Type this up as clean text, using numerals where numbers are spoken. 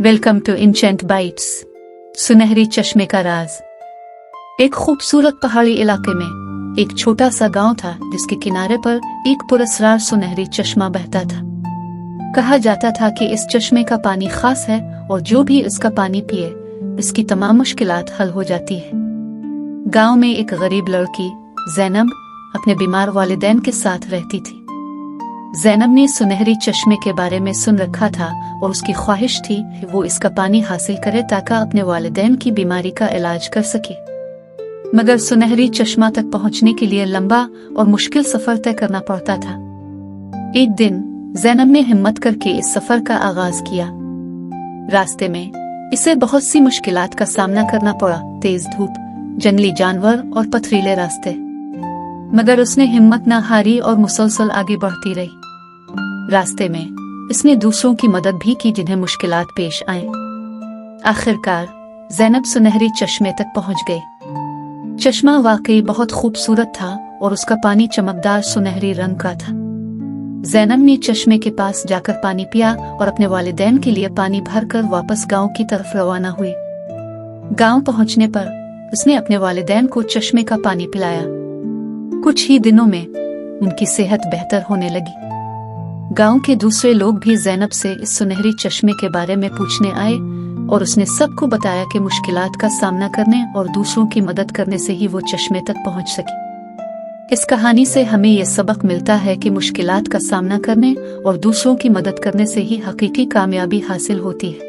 Welcome to enchant bytes. सुनहरी चश्मे का राज। एक खूबसूरत पहाड़ी इलाके में एक छोटा सा गांव था जिसके किनारे पर एक पुरस्कार सुनहरी चश्मा बहता था। कहा जाता था कि इस चश्मे का पानी खास है और जो भी इसका पानी पिए इसकी तमाम मुश्किलात हल हो जाती है। गांव में एक गरीब लड़की ज़ैनब अपने बीमार वालिदैन के साथ रहती थी। ज़ैनब ने सुनहरी चश्मे के बारे में सुन रखा था और उसकी ख्वाहिश थी कि वो इसका पानी हासिल करे ताकि अपने वालिदैन की बीमारी का इलाज कर सके। मगर सुनहरी चश्मा तक पहुंचने के लिए लंबा और मुश्किल सफर तय करना पड़ता था। एक दिन ज़ैनब ने हिम्मत करके इस सफर का आगाज किया। रास्ते में इसे बहुत सी मुश्किलात का सामना करना पड़ा, तेज धूप, जंगली जानवर और पथरीले रास्ते। मगर उसने हिम्मत न हारी और मुसलसल आगे बढ़ती रही। रास्ते में इसने दूसरों की मदद भी की जिन्हें मुश्किलात पेश आए। आखिरकार ज़ैनब सुनहरी चश्मे तक पहुंच गई। चश्मा वाकई बहुत खूबसूरत था और उसका पानी चमकदार सुनहरी रंग का था। ज़ैनब ने चश्मे के पास जाकर पानी पिया और अपने वालिदैन के लिए पानी भरकर वापस गांव की तरफ रवाना हुई। गांव पहुंचने पर उसने अपने वालिदैन को चश्मे का पानी पिलाया। कुछ ही दिनों में उनकी सेहत बेहतर होने लगी। गांव के दूसरे लोग भी ज़ैनब से इस सुनहरी चश्मे के बारे में पूछने आए और उसने सबको बताया कि मुश्किलात का सामना करने और दूसरों की मदद करने से ही वो चश्मे तक पहुंच सकी। इस कहानी से हमें ये सबक मिलता है कि मुश्किलात का सामना करने और दूसरों की मदद करने से ही हकीकी कामयाबी हासिल होती है।